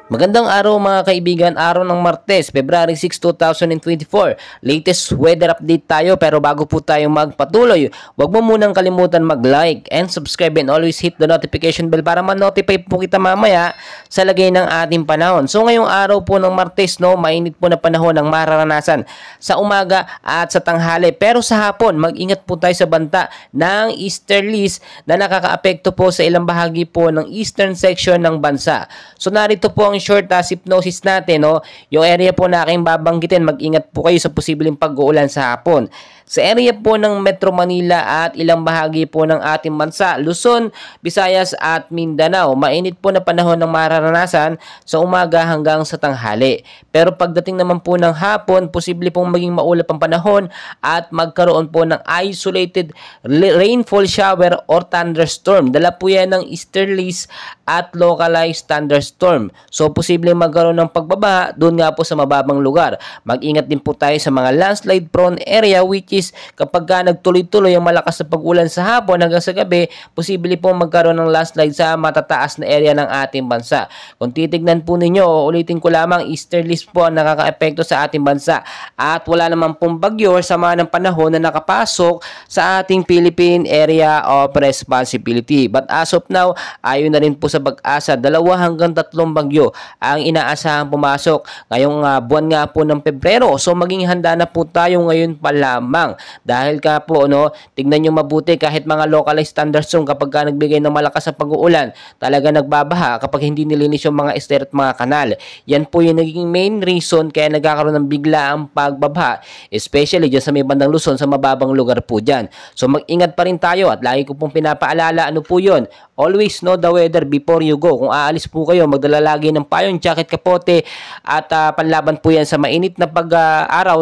Magandang araw mga kaibigan, araw ng Martes, February 6, 2024. Latest weather update tayo pero bago po tayo magpatuloy, huwag mo munang kalimutan mag-like and subscribe and always hit the notification bell para ma-notify po kita mamaya sa lagay ng ating panahon. So ngayong araw po ng Martes, mainit po na panahon ang mararanasan sa umaga at sa tanghali. Pero sa hapon, mag-ingat po tayo sa banta ng easterlies na nakakaapekto po sa ilang bahagi po ng eastern section ng bansa. So narito po ang short hypnosis natin, yung area po na aking babanggitin, mag-ingat po kayo sa posibleng pag-uulan sa hapon. Sa area po ng Metro Manila at ilang bahagi po ng ating bansa, Luzon, Visayas at Mindanao, mainit po na panahon ng mararanasan sa umaga hanggang sa tanghali. Pero pagdating naman po ng hapon, posible pong maging maulap ang panahon at magkaroon po ng isolated rainfall shower or thunderstorm. Dala po yan ng easterlies at localized thunderstorm. So, posible magkaroon ng pagbabaha doon nga po sa mababang lugar. Mag-ingat din po tayo sa mga landslide prone area, which is kapag nagtuloy-tuloy ang malakas na pag-ulan sa hapon hanggang sa gabi, posible po magkaroon ng landslide sa matataas na area ng ating bansa. Kung titignan po ninyo, ulitin ko lamang, easterlies po ang nakaka-epekto sa ating bansa at wala naman pong bagyo or sama ng panahon na nakapasok sa ating Philippine Area of Responsibility. But as of now, ayon na rin po sa pag-asa, 2 hanggang 3 bagyo ang inaasahang pumasok ngayong buwan nga po ng Pebrero. So maging handa na po tayo ngayon pa lamang. Dahil ka po, tignan nyo mabuti, kahit mga localized thunderstorm kapag ka nagbigay ng malakas na pag-uulan, talaga nagbabaha kapag hindi nilinis yung mga ester at mga kanal. Yan po yung naging main reason kaya nagkakaroon ng biglaang pagbabaha, especially dyan sa may bandang Luzon, sa mababang lugar po dyan. So mag-ingat pa rin tayo at lagi ko pong pinapaalala, ano po yun? Always know the weather before you go. Kung aalis po kayo, magdala lagi ng payong, jacket, kapote at panlaban po yan sa mainit na pag-araw,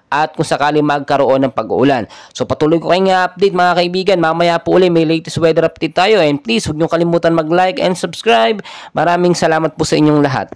at kung sakali magkaroon ng pag-uulan. So patuloy ko kayong update mga kaibigan. Mamaya po ulit may latest weather update tayo, and please huwag nyo kalimutan mag-like and subscribe. Maraming salamat po sa inyong lahat.